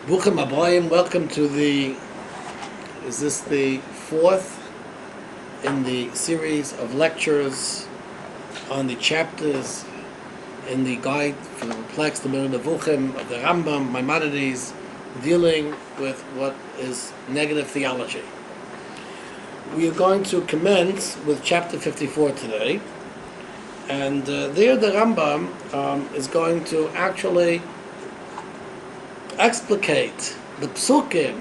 Buchem Abayim, welcome to is this the fourth in the series of lectures on the chapters in the guide for the perplexed, the Nevuchim of the Rambam, Maimonides, dealing with what is negative theology. We are going to commence with chapter 54 today, and there the Rambam is going to actually explicate the psukim,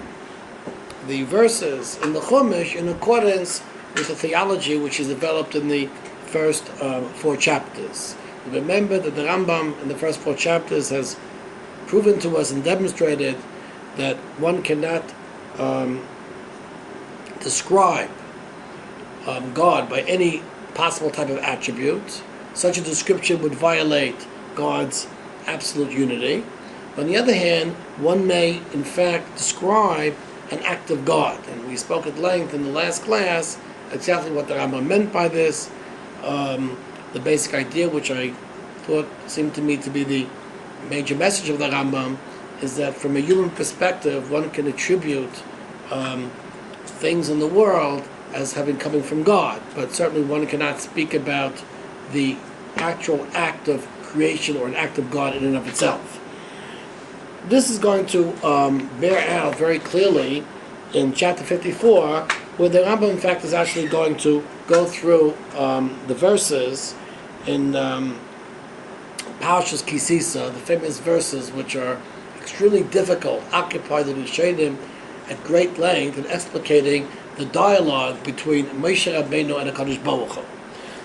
the verses in the Chumash, in accordance with the theology which is developed in the first four chapters. Remember that the Rambam in the first four chapters has proven to us and demonstrated that one cannot describe God by any possible type of attribute. Such a description would violate God's absolute unity. On the other hand, one may, in fact, describe an act of God. And we spoke at length in the last class exactly what the Rambam meant by this. The basic idea, which I thought seemed to me to be the major message of the Rambam, is that from a human perspective, one can attribute things in the world as having coming from God. But certainly one cannot speak about the actual act of creation or an act of God in and of itself. This is going to bear out very clearly in chapter 54, where the Rambam, in fact, is actually going to go through the verses in Parshas Kisisa, the famous verses which are extremely difficult, occupy the Rishonim at great length in explicating the dialogue between Moshe Rabbeinu and HaKadosh Baruch Hu.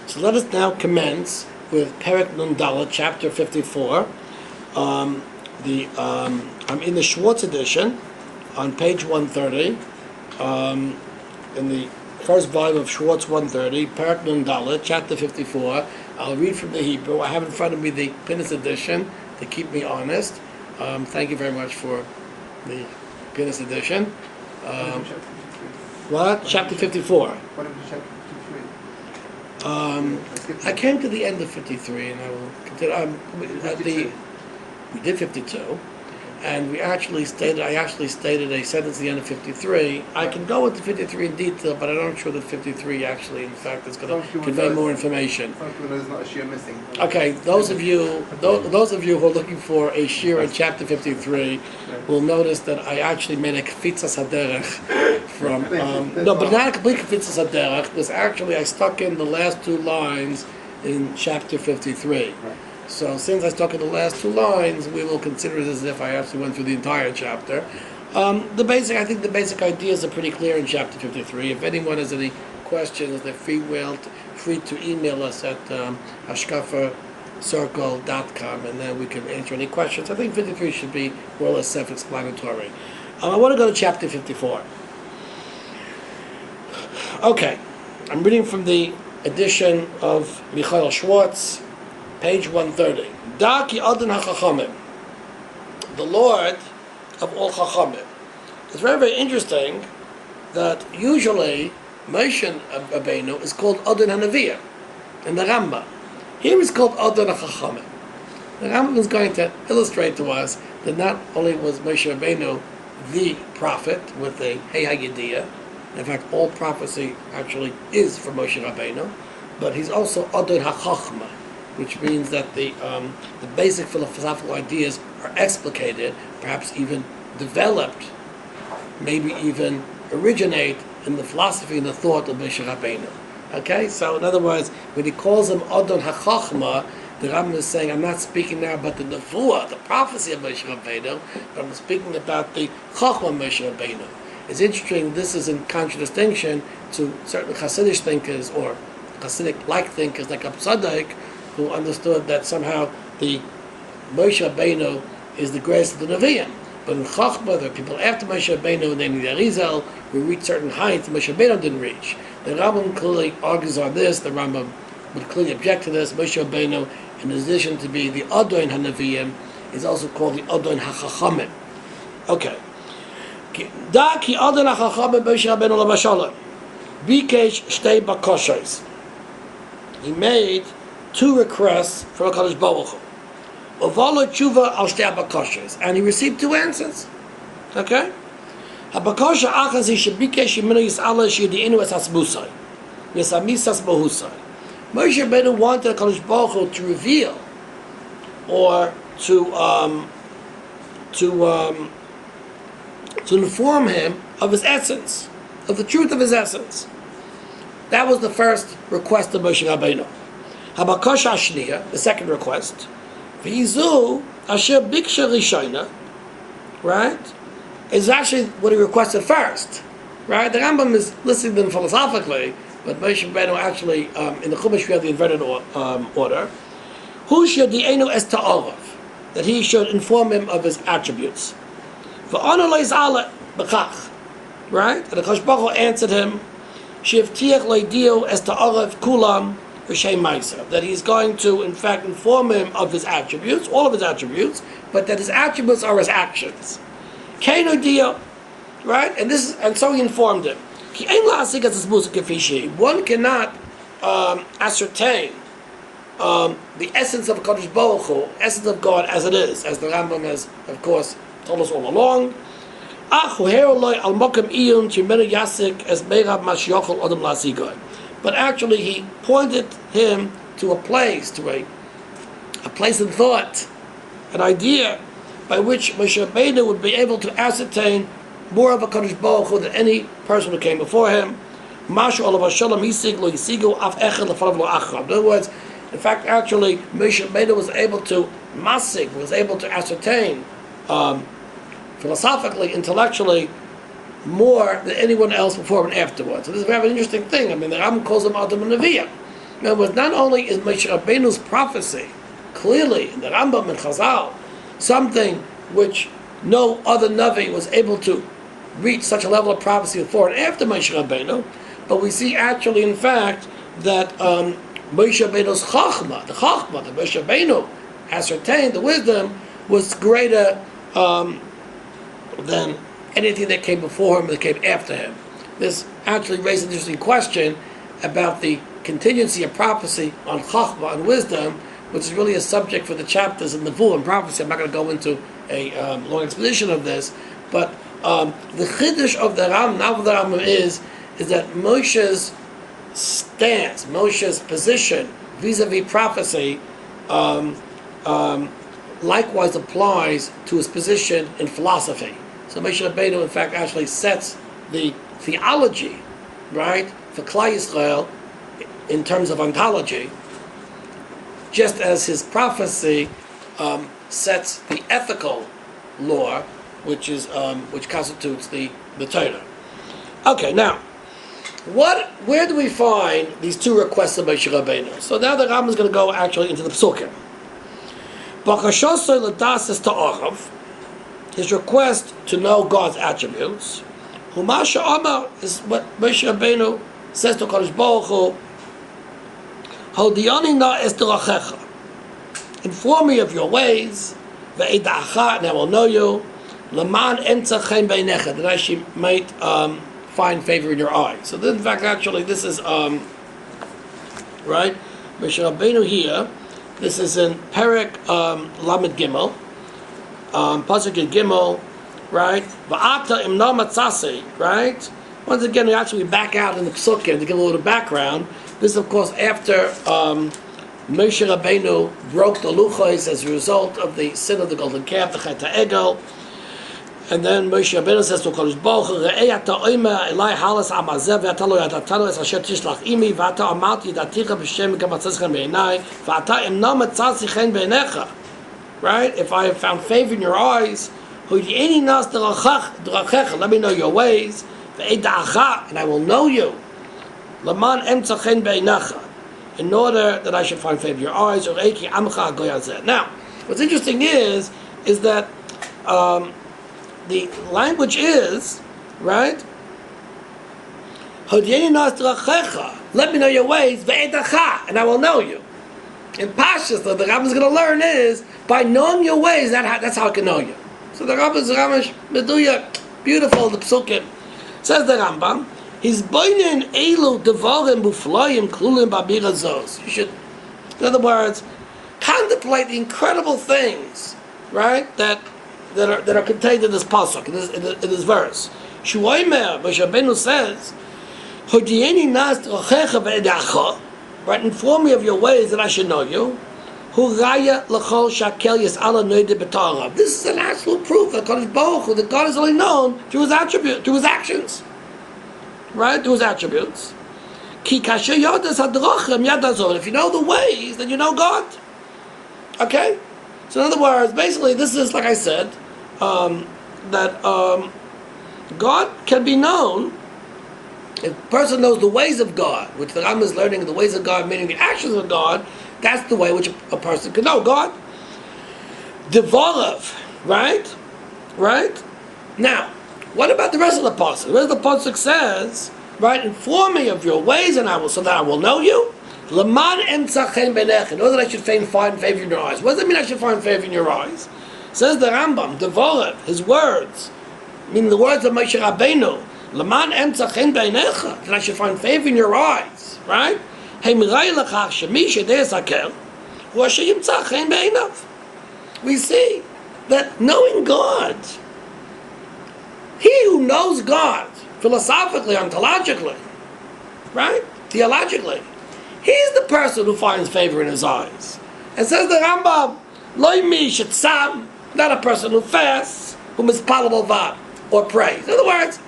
So let us now commence with Perek Nun Dalet, chapter 54. I'm in the Schwartz edition on page 130, in the first volume of Schwartz 130, Perek Nun Dalet, chapter 54. I'll read from the Hebrew. I have in front of me the Pinnis edition to keep me honest. Thank you very much for the Pinnis edition. What? Chapter 54. What is chapter 53? I came to the end of 53, and I will continue. We did 52, and I actually stated a sentence at the end of 53. I can go into 53 in detail, but I'm not sure that 53 actually, in fact, is going to convey more information. There's not a shiur missing. Okay, those of you who are looking for a shiur in chapter 53 will notice that I actually made a kfitzas haderech from but not a complete kfitzas haderech, because actually I stuck in the last two lines in chapter 53. Right. So since I stuck in the last two lines, we will consider it as if I actually went through the entire chapter. I think the basic ideas are pretty clear in chapter 53. If anyone has any questions, they're free to email us at hashkafacircle.com, and then we can answer any questions. I think 53 should be more or less self-explanatory. I want to go to chapter 54. Okay, I'm reading from the edition of Michael Schwartz, page 130. Da ki adon ha-chachamim, the Lord of all chachamim. It's very, very interesting that usually Moshe Rabbeinu is called Adon HaNevi'im in the Rambam. Here he's called Adon ha-chachamim. The Rambam is going to illustrate to us that not only was Moshe Rabbeinu the prophet with a Hey HaYediyah, in fact all prophecy actually is for Moshe Rabbeinu, but he's also Adon ha-chachma, which means that the basic philosophical ideas are explicated, perhaps even developed, maybe even originate in the philosophy and the thought of Moshe Rabbeinu. Okay, so in other words, when he calls him Adon HaChachma, the Rambam is saying, I'm not speaking now about the Nevuah, the prophecy of Moshe Rabbeinu, but I'm speaking about the Chachma of Moshe Rabbeinu. It's interesting, this is in contradistinction to certain Hasidic thinkers, or Hasidic-like thinkers like Absadek, who understood that somehow the Moshe Rabbeinu is the greatest of the Nevi'im. But in Chachma, there are people after Moshe Rabbeinu, namely the Arizal, who reach certain heights that Moshe Rabbeinu didn't reach. The Rambam clearly argues on this. The Rambam would clearly object to this. Moshe Rabbeinu, in addition to be the Adon HaNevi'im, is also called the Adon HaChachamim. Okay. Da ki Adon HaChachamim Moshe Rabbeinu l'mashallah. Bikesh shtei bakoshes. He made two requests from HaKadosh Baruch Hu. And he received two answers. Okay? Habakosha achazi shebikesh yimenu yis'ala shiyudi'inu es hasbusai. Yisamisas bohusai. Moshe Rabbeinu wanted HaKadosh Baruch Hu to reveal or to inform him of his essence, of the truth of his essence. That was the first request of Moshe Rabbeinu. Habakosha Ashniya, the second request, V'izu asher biksha rishayna, right, is actually what he requested first, right? The Rambam is listing them philosophically, but Moshe Rabbeinu actually, in the Chumash we have the inverted order. Hu sheyudi'enu es ta'arav, that he should inform him of his attributes. V'anu lo yis'ala b'chach, right? And the HaKadosh Baruch Hu answered him, sheyivtiach lo'ydiu es ta'arav kulam v'shem ma'asav, that he's going to, in fact, inform him of his attributes, all of his attributes, but that his attributes are his actions. Keinu dio, right? And so he informed him. One cannot ascertain the essence of HaKadosh Baruch Hu, essence of God as it is, as the Rambam has, of course, told us all along. But actually he pointed him to a place in thought, an idea by which Moshe Rabbeinu would be able to ascertain more of HaKadosh Baruch Hu than any person who came before him. In other words, in fact, actually, Moshe Rabbeinu was able to ascertain philosophically, intellectually, more than anyone else before and afterwards. So this is a very interesting thing. I mean, the Rambam calls him Adam and Nevi'ah. In other words, not only is Moshe Rabbeinu's prophecy clearly in the Rambam and Chazal something which no other Navi was able to reach such a level of prophecy before and after Moshe Rabbeinu, but we see actually, in fact, that Moshe Rabbeinu's Chachma, that Moshe Rabbeinu ascertained, the wisdom, was greater than anything that came before him, that came after him. This actually raised an interesting question about the contingency of prophecy on Chachma and wisdom, which is really a subject for the chapters in Nevuah and prophecy. I'm not going to go into a long exposition of this, but the chiddush of the Rambam is that Moshe's stance, Moshe's position vis-a-vis prophecy, likewise applies to his position in philosophy. So Moshe Rabbeinu, in fact, actually sets the theology, right, for Klal Yisrael in terms of ontology, just as his prophecy sets the ethical law, which constitutes the Torah. Okay, now, where do we find these two requests of Moshe Rabbeinu? So now the Rambam is going to go actually into the Psukim. Bakashosoi l'dasis ta'arav, his request to know God's attributes. Humasha Amar is what Moshe Rabbeinu says to Kadosh Baruch Hu, Hodiyani na es derachecha, inform me of your ways, ve'eda'acha, and I will know you, Laman emtza chen beinecha, that I might find favor in your eyes. So in fact, actually, this is right, Moshe Rabbeinu here. This is in Perek Lamed Gimel, Pasuk in Gimel, right? Va'ata imna matzasi, right? Once again, we actually back out in the Psukim to give a little background. This is, of course, after Moshe Rabbeinu broke the luchos as a result of the sin of the golden calf, the Chet HaEgel. And then Moshe Rabbeinu says to Kadosh Baruch Hu, Re'ei ata oima elai halas amazeh ve'ata lo yadatanu es asher tishlach imi ve'ata amarti yadaticha b'shem kamatzazchem be'enai ve'ata imna matzasi chen be'enecha. Right? If I have found favor in your eyes, Ho'yini nas derachecha, let me know your ways, ve'eda'acha, and I will know you. Laman emtza chen be'enecha, in order that I should find favor in your eyes. Ureiki amcha hagoy hazeh. Now, what's interesting is that the language is, right? Let me know your ways, and I will know you. In Pashas, the Rambam is going to learn is, by knowing your ways, that's how I can know you. So the Rambam is Meduya, beautiful, the Psukim. Says the Rambam, He's boinin elu devarim buflayim klulim babirazos. You should, in other words, contemplate the incredible things, right, that that are contained in this pasuk, in this verse. Shuoimer, Moshe Rabbeinu says, "Hodieni nas drochecha ve'edacha," right? Inform me of your ways that I should know you. Hu raya l'chol shakel yis'ala noide b'tara. This is an absolute proof that God is Baruch Hu, that God is only known through His attribute, through His actions, right? Through His attributes. Ki kasher yodas hadrachem yadazor. If you know the ways, then you know God. Okay. So in other words, basically, this is like I said, that God can be known. If a person knows the ways of God, which the Rambam is learning the ways of God, meaning the actions of God, that's the way which a person can know God. Devorav, right? Right? Now, what about the rest of the pasuk? The rest of the pasuk says, right, inform me of your ways and so that I will know you. Laman emtzachen beinechem. Know that I should find favor in your eyes. What does it mean I should find favor in your eyes? Says the Rambam, Devorav, his words, meaning the words of Moshe Rabbeinu. Laman emtzachen beinechem. That I should find favor in your eyes, right? We see that knowing God, he who knows God philosophically, ontologically, right, theologically, he's the person who finds favor in his eyes. And says the Rambam, Loi mi shetzam, not a person who fasts, who mispalel vad, or prays. In other words,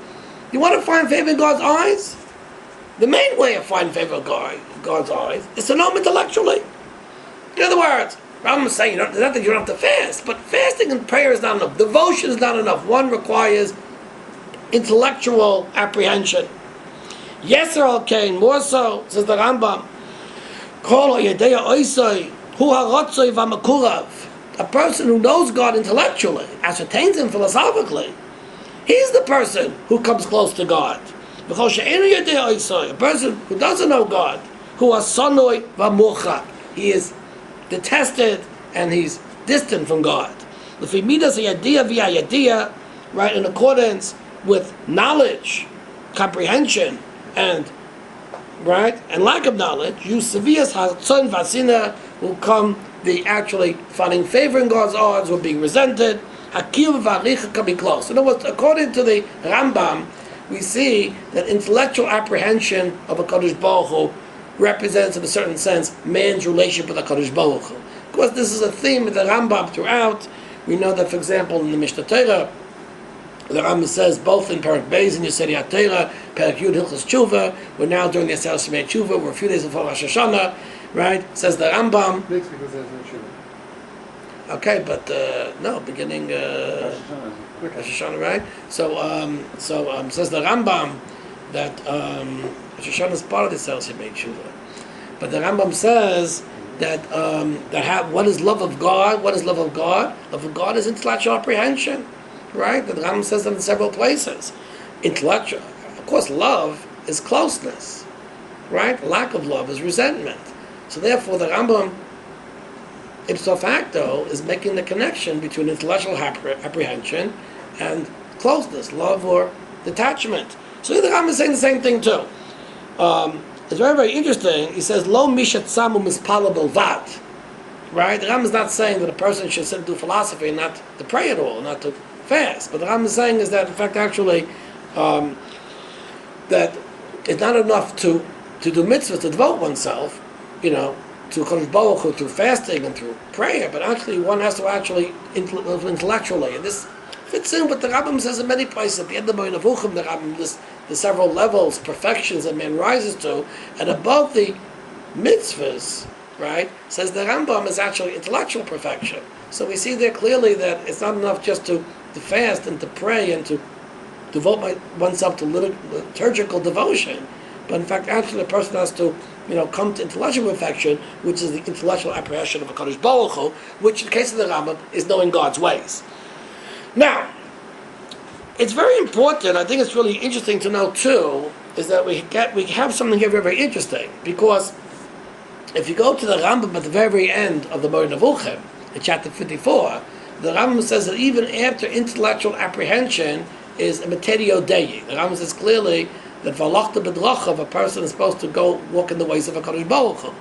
you want to find favor in God's eyes? The main way of finding favor in God's eyes is to know him intellectually. In other words, Rambam is saying, there's nothing you don't have to fast, but fasting and prayer is not enough. Devotion is not enough. One requires intellectual apprehension. Yeser al kain, more so, says the Rambam, Kol ha'yedei ha'oisoi, hu ha'rotzoi v'makurav. A person who knows God intellectually, ascertains him philosophically, he's the person who comes close to God. A person who doesn't know God, who is sonoi v'murchak, he is detested and he's distant from God. Right, in accordance with knowledge, comprehension, and right, and lack of knowledge, you sevias hatzon vasina will come the actually finding favor in God's eyes, will being resented. Hakil v'aricha can be close. In other words, according to the Rambam, we see that intellectual apprehension of a Kadosh Baruch Hu represents, in a certain sense, man's relationship with a Kadosh Baruch Hu. Of course, this is a theme of the Rambam throughout. We know that, for example, in the Mishnah Torah, the Rambam says both in Perek Beis and Yesedi HaTorah, Perek Yud Hilchos Tshuva, we're now during the Aseret Shemei Tshuva, we're a few days before Rosh Hashanah, right? Says the Rambam. Next because there's no Tshuva. Okay, but no, beginning Rosh Hashanah, right? So says the Rambam that Rosh Hashanah is part of the Aseret Shemei Tshuva, but the Rambam says that what is love of God? What is love of God? Love of God is intellectual apprehension, right? The Rambam says that in several places. Intellectual, of course, love is closeness, right? Lack of love is resentment. So therefore, the Rambam, ipso facto, is making the connection between intellectual apprehension and closeness, love or detachment. So the Rambam is saying the same thing too. It's very, very interesting. He says, Lo mishat samu mispala belvat. Right? The Rambam is not saying that a person should sit and do philosophy and not to pray at all, not to fast. But the Rambam is saying is that, in fact, actually, that it's not enough to do mitzvahs, to devote oneself, to Kodesh Baruch Hu through fasting and through prayer, but actually one has to actually live intellectually. And this fits in what the Rambam says in many places. At the end of Moed Avuchim, the Rambam lists the several levels, perfections that man rises to, and above the mitzvahs, right, says the Rambam is actually intellectual perfection. So we see there clearly that it's not enough just to fast and to pray and to devote oneself to liturgical devotion, but in fact actually the person has to come to intellectual perfection, which is the intellectual apprehension of a Kadosh Baruch Hu, which in the case of the Rambam is knowing God's ways. Now, it's very important, I think it's really interesting to know too, is that we have something here very, very interesting, because if you go to the Rambam at the very, very end of the Moed Avuchim, in chapter 54, the Rambam says that even after intellectual apprehension is a materio dei. The Rambam says clearly that v'alachta b'drachav, a person is supposed to go walk in the ways of a Kadosh Baruch Hu.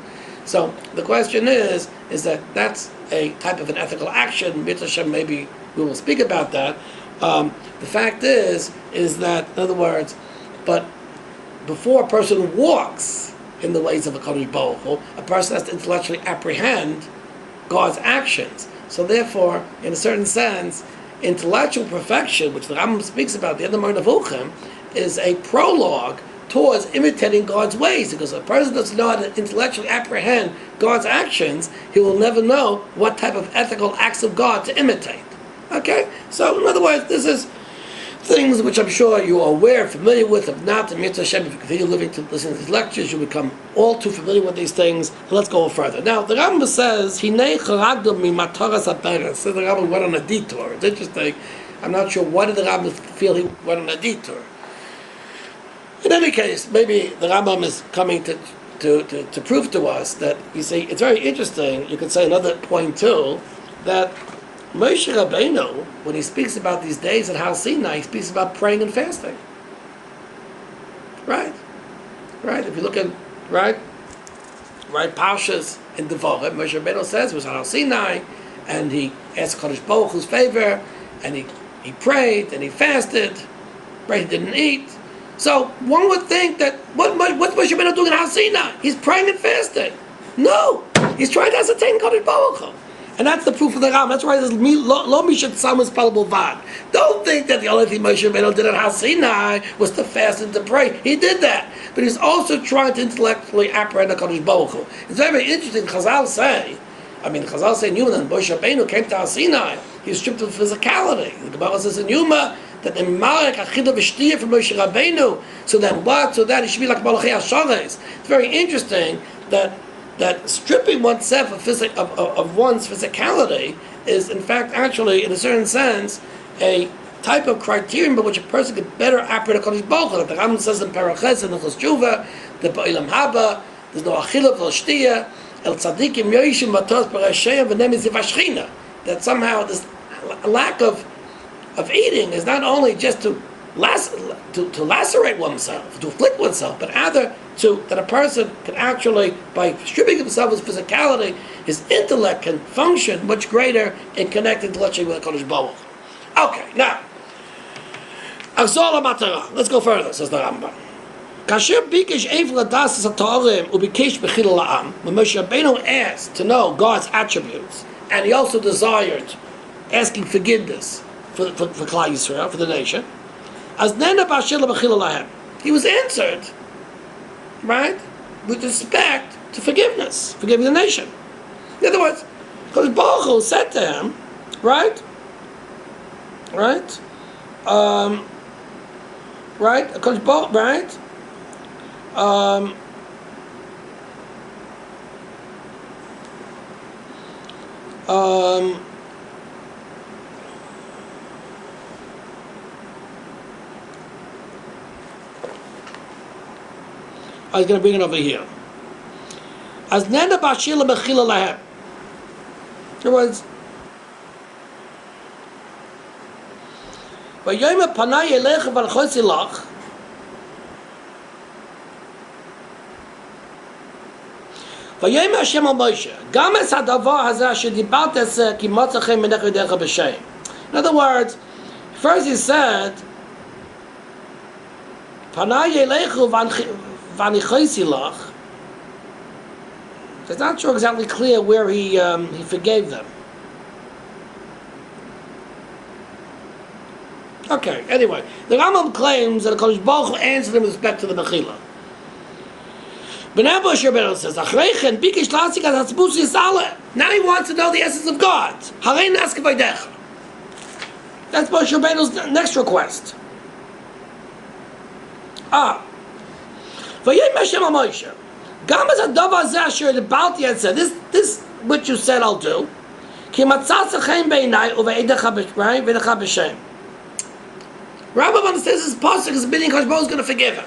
So the question is that that's a type of an ethical action. Mitzvah Hashem maybe we will speak about that. The fact is that, in other words, but before a person walks in the ways of a Kadosh Baruch Hu, a person has to intellectually apprehend God's actions. So therefore, in a certain sense, intellectual perfection, which the Rambam speaks about, the other Moreh Nevuchim, is a prologue towards imitating God's ways, because if a person doesn't know how to intellectually apprehend God's actions, he will never know what type of ethical acts of God to imitate. Okay? So, in other words, this is things which I'm sure you are aware, familiar with. If not, in Mitzvah Hashem, if you continue living to listen to these lectures, you become all too familiar with these things. Let's go further. Now, the Rambam says, Hinei charagdom mi mataras haperes. So the Rambam went on a detour. It's interesting. I'm not sure why did the Rambam feel he went on a detour. In any case, maybe the Rambam is coming to prove to us that, you see, it's very interesting. You could say another point too, that Moshe Rabbeinu, when he speaks about these days at Har Sinai, he speaks about praying and fasting. Right? Right? If you look at, right, Parshas in Devarim, Moshe Rabbeinu says it was at Har Sinai, and he asked Kadosh Baruch Hu's favor, and he prayed, and he fasted, right? He didn't eat. So one would think that what's Moshe Rabbeinu doing in Har Sinai? He's praying and fasting. No, he's trying to ascertain Kadosh Baruch Hu, and that's the proof of the Ram. That's why it says Lo Mishat Samus Palabul Vad. Don't think that the only thing Moshe Rabbeinu did at Har Sinai was to fast and to pray. He did that, but he's also trying to intellectually apprehend the Kadosh Baruch Hu. It's very interesting. Chazal say in Yuma that Moshe Rabbeinu came to Har Sinai. He was stripped of physicality. The Gemara says in Yuma that in Marek Achida V'Shtiya from Moshe Rabbeinu, so that he should be like Malachei HaShares. It's very interesting that stripping oneself of one's physicality is, in fact, actually, in a certain sense, a type of criterion by which a person can better apprehend HaKadosh Baruch Hu. Like the Rambam says in Paraches and Nechos Tshuva, the Ba'ilam Haba, there's no Achila V'Lo Shtiya, El Tzadikim Yoishim Matos Parasheim V'Nem Zivashchina. That somehow this lack of eating is not only just to lacerate oneself, to afflict oneself, but rather that a person can actually, by stripping himself of his physicality, his intellect can function much greater in connecting intellectually with the Kodesh Baruch. Okay, now, let's go further, says the Rambam. When Moshe Rabbeinu asked to know God's attributes, and he also desired asking forgiveness for Klal Yisrael, for the nation, he was answered, right, with respect to forgiveness, forgiving the nation. In other words, because Baruch Hu said to him, right, because Baruch, right, I was going to bring it over here. As Nenda Bashila Mechila Lahem. In other words, Vayom Panay Elech V'Alchosilach. Vayom Hashem al Moshe. Gam es hadavar hazeh asher dibart eseh ki motzechem menech yodecha b'shem. In other words, first he said, Panay Elechu V'Anichosilach. It's not sure exactly clear where he forgave them. Okay, anyway, the Rambam claims that the Kodesh Baruch Hu answered in respect to the Mechila. But now Moshe Rabbeinu says, now he wants to know the essence of God. That's Moshe Rabbeinu's next request. Gam as a davar zeh asher debalti had said, this which you said I'll do. Ki matzatz chen beinai uve'edecha b'shem. Rambam understands this pasuk is admitting Kodesh Baruch Hu is going to forgive him.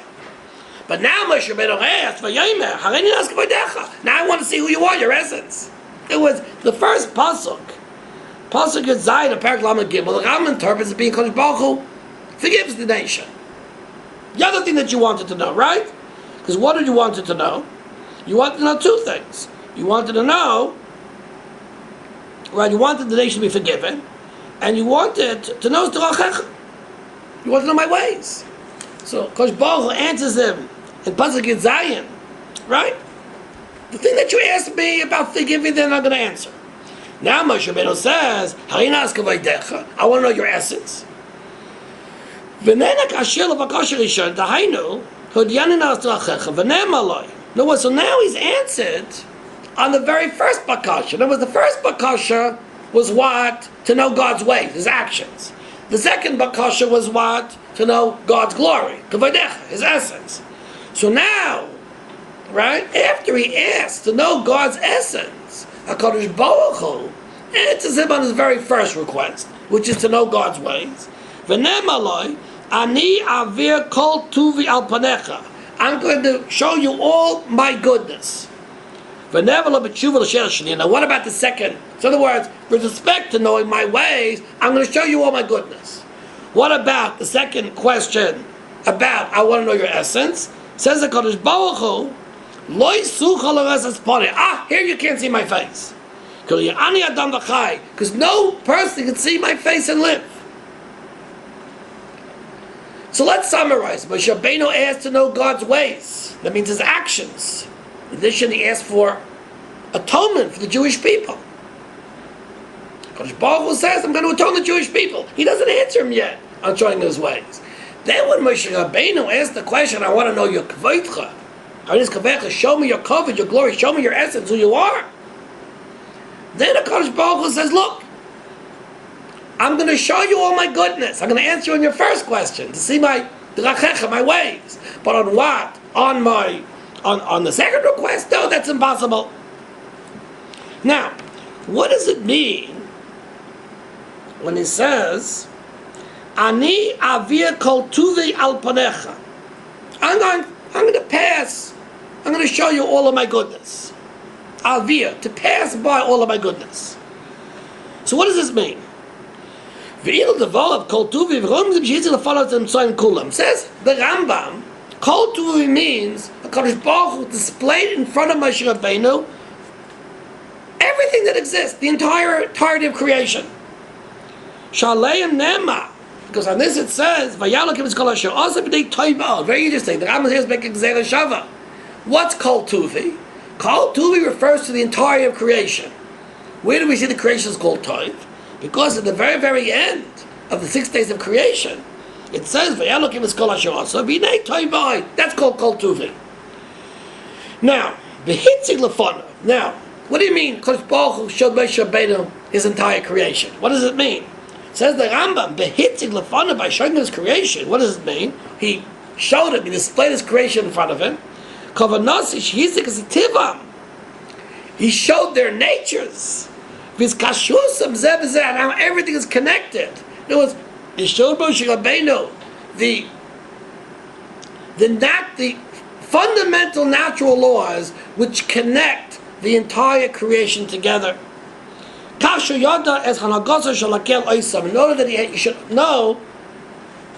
But now Moshe Rabbeinu asked, "Vayomer hareini ask v'decha." Now I want to see who you are, your essence. It was the first pasuk. Pasuk is Zayin of Parak Lamed Gimel. The Rambam interprets it being Kodesh Baruch Hu forgives the nation. The other thing that you wanted to know, right? Because what did you wanted to know? You wanted to know two things. You wanted to know, right, you wanted the nation to be forgiven, and you wanted to know Terachecha. You want to know my ways. So Kosh Baruch Hu answers him in Pasuk Yud Zayin, right? The thing that you asked me about forgiving, then I'm going to answer. Now Moshe Rabbeinu says, I want to know your essence. In other words, so now he's answered on the very first bakasha. In other words, the first bakasha was what? To know God's ways, His actions. The second bakasha was what? To know God's glory, His essence. So now, right, after he asked to know God's essence, HaKadosh Baruch Hu answers him on his very first request, which is to know God's ways. V'nemaloi, ani avir kol tuvi al panecha. I'm going to show you all my goodness. Now, what about the second? So in other words, with respect to knowing my ways, I'm going to show you all my goodness. What about the second question about I want to know your essence? Says the Kodesh Baruch Hu, here you can't see my face. Because no person can see my face and live. So let's summarize. Moshe Rabbeinu asked to know God's ways. That means His actions. In addition, he asked for atonement for the Jewish people. Kodesh Baruch Hu says, I'm going to atone the Jewish people. He doesn't answer him yet on showing His ways. Then when Moshe Rabbeinu asked the question, I want to know your kavodcha. Show me your kavod, your glory. Show me your essence, who you are. Then the Kodesh Baruch Hu says, look, I'm going to show you all my goodness. I'm going to answer you on your first question, to see my drachecha, my ways. But on what? On the second request? No, that's impossible. Now, what does it mean when he says, Ani avir kol tuvi al panecha? I'm going to pass. I'm going to show you all of my goodness. Avir, to pass by all of my goodness. So what does this mean? Says the Rambam, Kol Tuvi means HaKadosh Baruch Hu displayed in front of Moshe Rabbeinu everything that exists, the entirety of creation. Shaleim Nema, because on this it says, Vayalokim is Kol Asher Asa B'nei Toiv. Very interesting. The Rambam here is making Gzera Shava. What's Kol Tuvi? Kol Tuvi refers to the entirety of creation. Where do we see the creation is called Toiv? Because at the very, very end of the 6 days of creation, it says, V'yalokim es kol asher asa b'nei toivai. That's called Kol Tuvi. Now, V'hitzig lefonav. Now, what do you mean? Kodesh Baruch Hu showed Moshe Rabbeinu His entire creation. What does it mean? It says the Rambam, V'hitzig lefonav, by showing His creation. What does it mean? He showed him, He displayed His creation in front of him. Kavanasi sh'hizik es tivam. He showed their natures. How everything is connected. In other words, he showed Moshe Rabbeinu the fundamental natural laws which connect the entire creation together. In order that you should know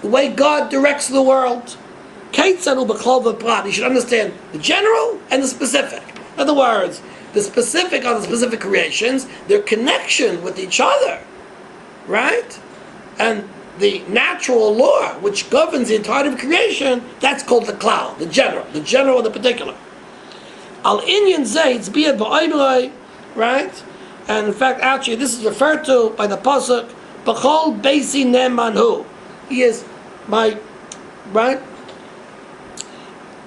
the way God directs the world. You should understand the general and the specific. In other words, the specific are the specific creations, their connection with each other, right? And the natural law which governs the entirety of creation, that's called the klal, the general and the particular. Al inyan zayd's biyad ba'ayblai, right? And in fact, actually, this is referred to by the pasuk, B'chol beisi ne'manhu. He is my, right?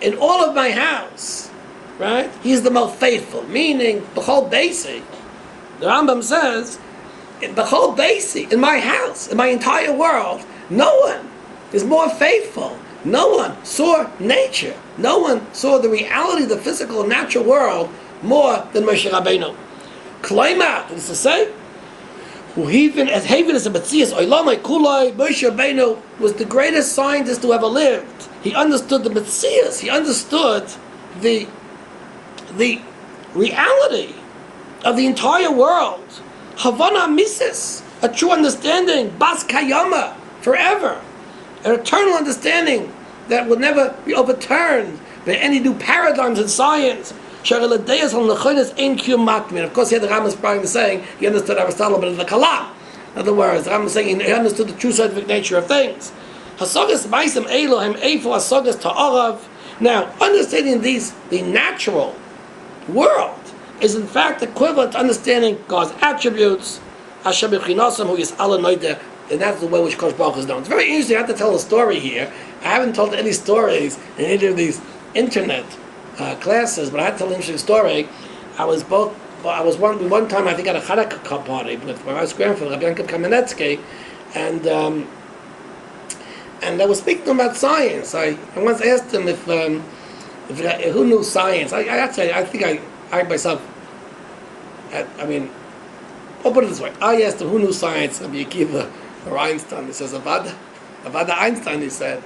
In all of my house, right? He is the most faithful. Meaning, B'chol beisi. The Rambam says, in B'chol beisi, in my house, in my entire world, no one is more faithful. No one saw nature. No one saw the reality of the physical and natural world more than Moshe Rabbeinu. Klaima, that is to say, even as Haven is a Metzias, Olamai Kulai, Moshe Rabbeinu was the greatest scientist who ever lived. He understood the Metzias. He understood the reality of the entire world. Havana Mises, a true understanding, Bas Kayama, forever. An eternal understanding that will never be overturned by any new paradigms in science. Of course, he had the Rambam's problem saying he understood Aristotle, but in the Kalam. In other words, I'm saying he understood the true scientific nature of things. Hasagas ma'asim Elohim eifu hasagas ta'arav. Now, understanding the natural world is in fact equivalent to understanding God's attributes, Hashem b'chinasam hu yis'ala noideh, and that's the way which Kosh Baruch is known. It's very interesting. I have to tell a story here. I haven't told any stories in any of these internet classes, but I had to tell an interesting story. I was one time, I think, at a Hanukkah party with my wife's grandfather, Rabbi Yankov Kamenetsky, and I was speaking to him about science. I once asked him if who knew science. I think I myself, I mean, I'll put it this way. I asked him who knew science, Rabbi Akiva or Einstein. He says, Avada Einstein, he said.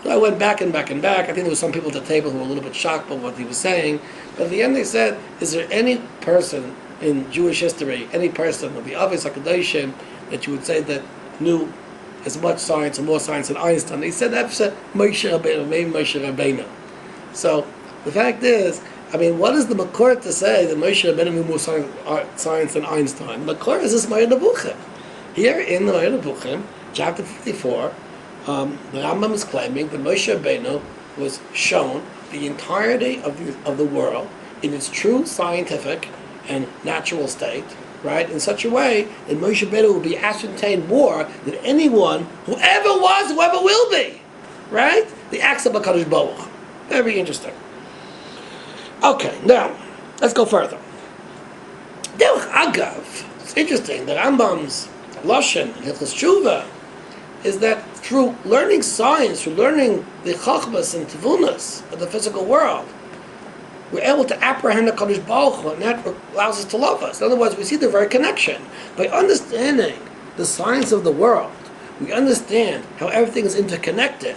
So I went back and back and back. I think there were some people at the table who were a little bit shocked by what he was saying. But at the end they said, is there any person in Jewish history, any person with the obvious HaKadoshim that you would say that knew as much science or more science than Einstein? He said, that's Moshe Rabbeinu, maybe Moshe Rabbeinu. So the fact is, I mean, what is the Makor to say that Moshe Rabbeinu knew more science than Einstein? The Makor is this Meir Nevuchim. Here in the Meir Nevuchim, chapter 54, the Rambam is claiming that Moshe Rabbeinu was shown the entirety of the world in its true scientific and natural state, right, in such a way that Moshe Rabbeinu will be ascertained more than anyone who ever was, who ever will be, right? The acts of HaKadosh Baruch. Very interesting. Okay, now, let's go further. Derech Agav, it's interesting, the Rambam's Lashon, Hilchos Tshuva, is that through learning science, through learning the chachmas and tivunas of the physical world, we're able to apprehend the Kadosh Baruch Hu, and that allows us to love us. In other words, we see the very connection. By understanding the science of the world, we understand how everything is interconnected,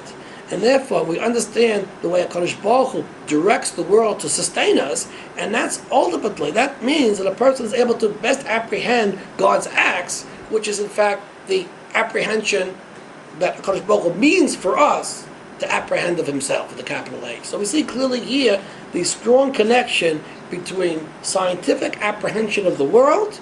and therefore we understand the way Kadosh Baruch Hu directs the world to sustain us, and that's ultimately, that means that a person is able to best apprehend God's acts, which is in fact the apprehension that HaKadosh Baruch Hu means for us to apprehend of himself, with a capital A. So we see clearly here the strong connection between scientific apprehension of the world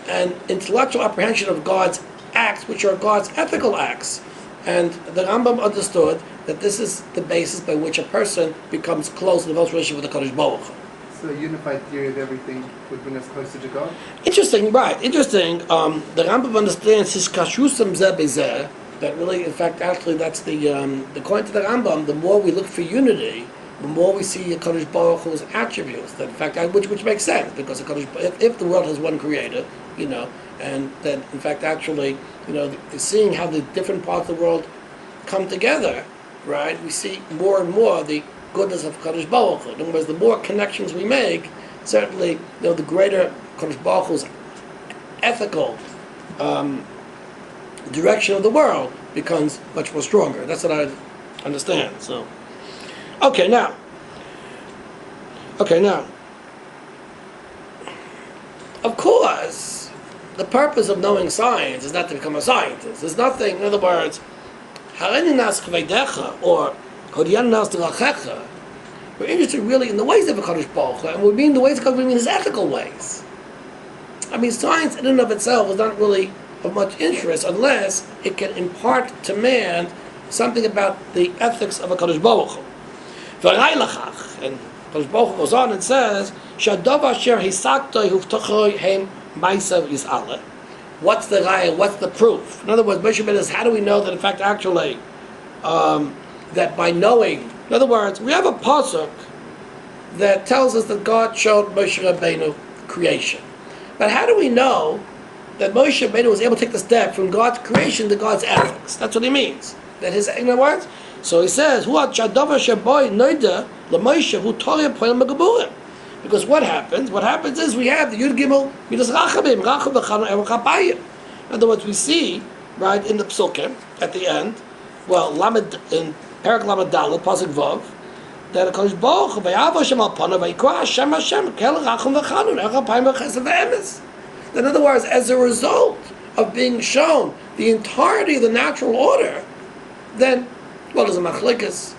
and intellectual apprehension of God's acts, which are God's ethical acts. And the Rambam understood that this is the basis by which a person becomes close in the most relationship with the HaKadosh Baruch Hu. So a unified theory of everything would bring us closer to God? Interesting, right. Interesting. The Rambam understands his kashusam zeh bezeh, that really, in fact, actually, that's according to the Rambam, the more we look for unity, the more we see HaKadosh Baruch Hu's attributes. That, in fact, which makes sense, because if the world has one creator, and then, in fact, actually, seeing how the different parts of the world come together, right, we see more and more the goodness of HaKadosh Baruch Hu. In other words, the more connections we make, certainly, the greater HaKadosh Baruch Hu's ethical direction of the world becomes much more stronger. That's what I understand. So, okay, now, of course, the purpose of knowing science is not to become a scientist. There's nothing, in other words, Hareni nas kvedecha or Hodiyan nas derachecha. We're interested really in the ways of HaKadosh Baruch Hu, and we mean the ways of HaKadosh Baruch Hu, we mean his ethical ways. I mean, science in and of itself is not really of much interest unless it can impart to man something about the ethics of HaKadosh Baruch Hu. And HaKadosh Baruch Hu goes on and says, "Shadav asher hisaktoi huvtachoi heim ma'asav yis'aleh." What's the raya? What's the proof? In other words, Moshe Rabbeinu says, how do we know that in fact actually that by knowing? In other words, we have a pasuk that tells us that God showed Moshe Rabbeinu creation, but how do we know that Moshe Rabbeinu was able to take the step from God's creation to God's ethics? That's what he means. That his, in other words, so he says, because what happens? What happens is we have the Yud Gimel Midas Rachabim, Rachab B'chanu Erev Chapayim. In other words, we see, right, in the Psukim, at the end, well, Lamed, in Perak Lamed Daled, Pasuk Vav, that HaKadosh Baruch Hu, V'yav Hashem al Panav, V'yikra Hashem Hashem, Kel Racham V'chanu, Erev Chapayim V'chesed V'emes. In other words, as a result of being shown the entirety of the natural order, then, well, there's a Machlikas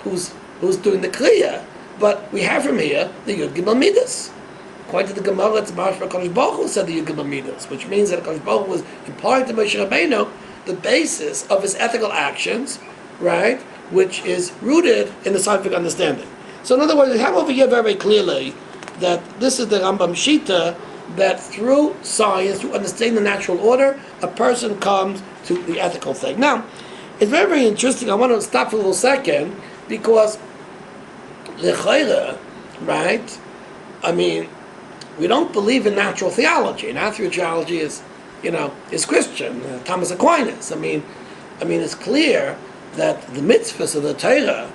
who's doing the Kriya, but we have from here the Yud Gimel Midas. According to the Gemara, it's Mashma Kodesh Baruch Hu said the Yigam Midas, which means that Kodesh Baruch Hu was imparting to Moshe Rabbeinu the basis of his ethical actions, right, which is rooted in the scientific understanding. So in other words, we have over here very clearly that this is the Rambam Shita, that through science, through understanding the natural order, a person comes to the ethical thing. Now, it's very, very interesting. I want to stop for a little second, because l'chayra, right, I mean, we don't believe in natural theology. Natural theology is, is Christian. Thomas Aquinas. I mean, it's clear that the mitzvahs of the Torah,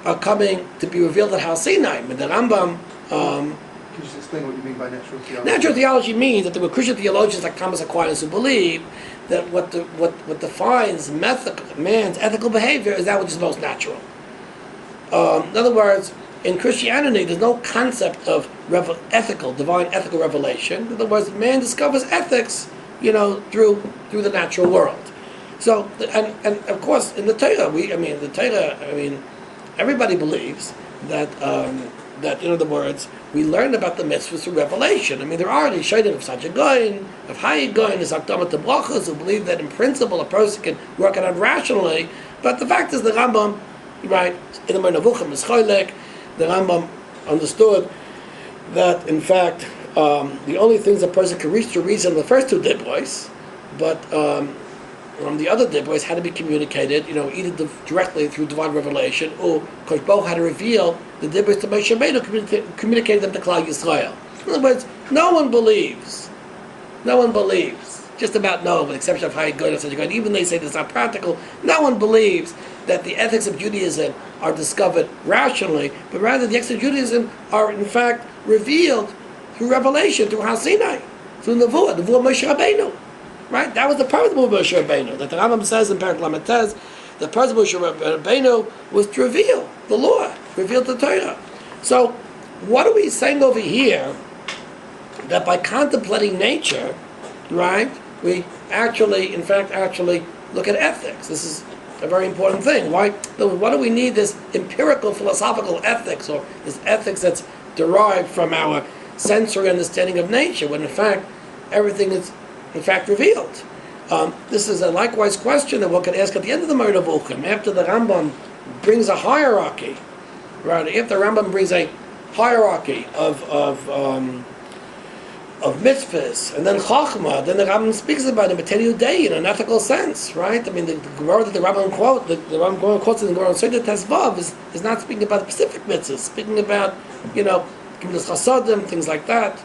are coming to be revealed at Har Sinai. And the Rambam. Can you just explain what you mean by natural theology? Natural theology means that there were Christian theologians like Thomas Aquinas who believed that what defines man's ethical behavior is that which is most natural. In other words, in Christianity, there's no concept of divine ethical revelation. In other words, man discovers ethics, through the natural world. So, and of course, in the Torah, everybody believes that in other words, we learn about the mitzvahs through revelation. I mean, there are the shaydim of Sachagoyin, of Hayagoyin, of Akdamat Brachos, who believe that in principle a person can work it out rationally. But the fact is, the Rambam, right, in the Meir Nevuchim is choylek. The Rambam understood that, in fact, the only things a person can reach to reason are the first two dibros, but the other dibros had to be communicated, either directly through divine revelation, or Kodesh Baruch had to reveal the dibros to Moshe Rabbeinu, communicate them to Klal Yisrael. In other words, no one believes, just about no one, with the exception of Hayagoyin and Sachagoyin. Even they say it's not practical. No one believes that the ethics of Judaism are discovered rationally, but rather the ethics of Judaism are in fact revealed through revelation, through Har Sinai, through the Nevuah Moshe Rabbeinu. Right? That was the purpose of Moshe Rabbeinu. That the Rambam says in Perek Lamed Tes, the purpose of Moshe Rabbeinu was to reveal the law, reveal the Torah. So, what are we saying over here? That by contemplating nature, right, we actually look at ethics. This is a very important thing. Why do we need this empirical philosophical ethics, or this ethics that's derived from our sensory understanding of nature, when in fact everything is in fact revealed? This is a likewise question that one could ask at the end of the Meir Nevuchim, after the Rambam brings a hierarchy, right? After the Rambam brings a hierarchy of mitzvahs, and then Chachma, then the Rambam speaks about the material day in an ethical sense, right? I mean, the Gemara that the Rambam quotes in the Gemara on Seder Tezvav is not speaking about the specific mitzvahs, speaking about, Gemilas Chasadim, things like that.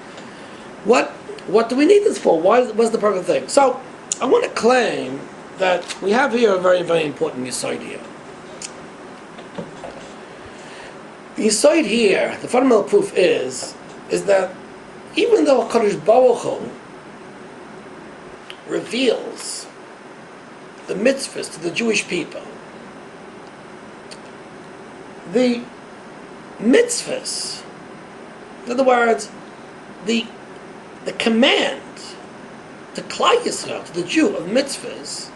What do we need this for? What's the perfect thing? So, I want to claim that we have here a very, very important yesod here. The yesod here, the fundamental proof is that even though HaKadosh Baruch Hu reveals the mitzvahs to the Jewish people, the mitzvahs, in other words, the command to Klal Yisrael, to the Jew, of mitzvahs,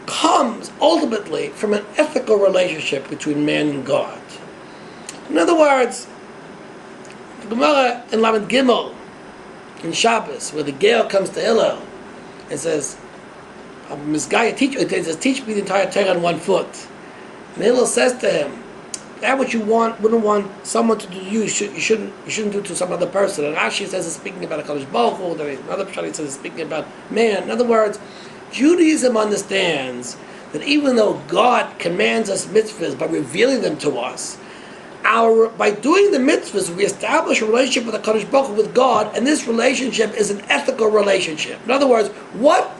comes ultimately from an ethical relationship between man and God. In other words, the Gemara in Lamed Gimel, in Shabbos, where the Gael comes to Hillel and says, teach me the entire Torah on 1 foot. And Hillel says to him, that which you wouldn't want someone to do to you, you shouldn't do to some other person. And Rashi says it's speaking about a Kadosh Baruch Hu, then another Pshat says it's speaking about man. In other words, Judaism understands that even though God commands us mitzvahs by revealing them to us, by doing the mitzvahs, we establish a relationship with the Kadosh Baruch Hu, with God, and this relationship is an ethical relationship. In other words, what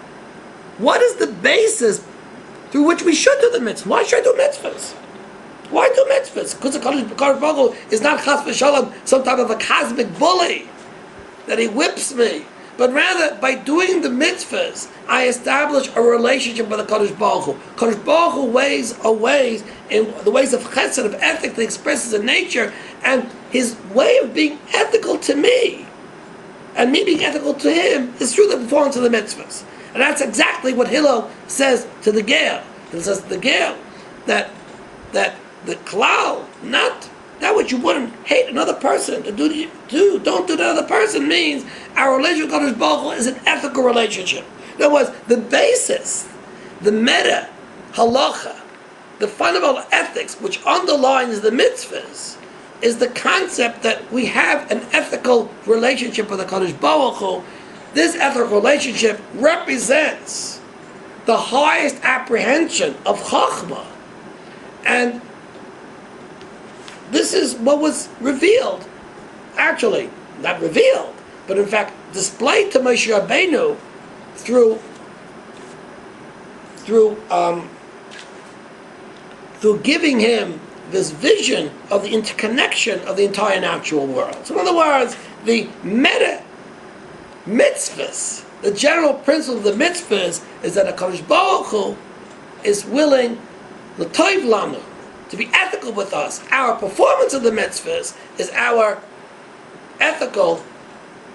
is the basis through which we should do the mitzvahs? Why should I do mitzvahs? Why do mitzvahs? Because the Kadosh Baruch Hu is not chas v'shalom some type of a cosmic bully that he whips me, but rather by doing the mitzvahs, I establish a relationship with the Kadosh Baruch Hu. Kadosh Baruch Hu ways in the ways of chesed, of ethics that he expresses in nature, and his way of being ethical to me, and me being ethical to him, is through the performance of the mitzvahs. And that's exactly what Hillel says to the Gael. He says to the Gael that the klal, not that which you wouldn't hate another person to don't do to another person means our relationship with Kadosh Baruch Hu is an ethical relationship. In other words, the basis, the meta, halacha, the fundamental ethics which underlines the mitzvahs is the concept that we have an ethical relationship with the Kadosh Baruch Hu. This ethical relationship represents the highest apprehension of Chachma. And this is what was revealed, actually, not revealed, but in fact displayed to Moshe Rabbeinu through giving him this vision of the interconnection of the entire natural world. So in other words, the meta mitzvahs, the general principle of the mitzvahs is that HaKadosh Baruch Hu is willing, l'toiv lanu, to be ethical with us. Our performance of the mitzvahs is our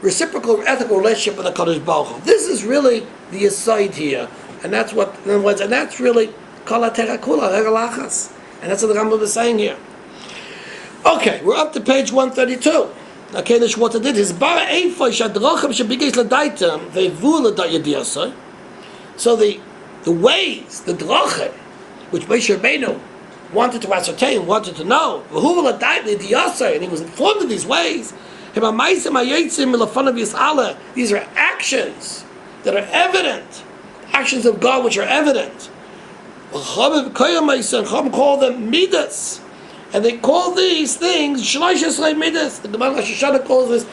reciprocal ethical relationship with HaKadosh Baruch Hu. This is really the aside here, and that's what, in other words, and that's really kol ha-terah kula, regalachas. And that's what the Rambam is saying here. Okay, we're up to page 132. Okay, the Shwata did his bara eifoy shadrachim shebigeis ladaitem ve'vu ladayadiyasai. So the ways, the drachim, which Moshe Rabbeinu wanted to ascertain, wanted to know, v'hu ladayadiyasai, and he was informed of these ways. These are actions that are evident, actions of God which are evident. Chacham call them midas, and they call these things shloishes midas. The Gemara Rosh Hashanah calls this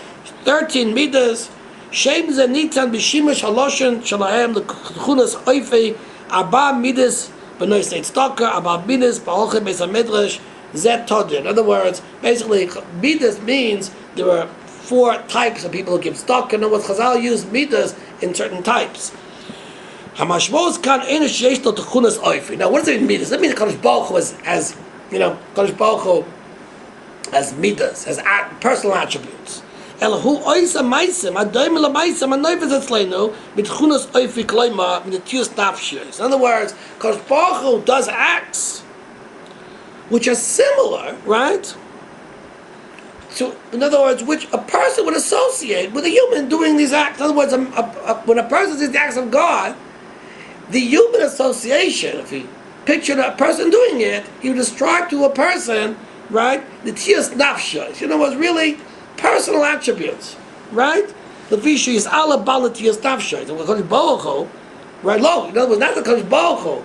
13 midas. Shem ze nitan b'shimush haloshen shalahem l'chunas oifei arba midas b'noi seit stalker arba midas b'olchem beis hamedrash zet todir. In other words, basically midas means there are 4 types of people who give stock, and what Chazal used midas in certain types. Now, what does it mean? Does it mean that Kadosh Baruch Hu has Kadosh Baruch Hu has midas, has personal attributes? In other words, Kadosh Baruch Hu does acts which are similar, right? So, in other words, which a person would associate with a human doing these acts. In other words, when a person sees the acts of God, the human association, if he pictured a person doing it, he would ascribe to a person, right, the tiyas nafshos. You know, was really personal attributes, right? The vishu is ala bala tiyas nafshos. And Kadosh Baruch Hu, right? Lo, in other words, not that Kadosh Baruch Hu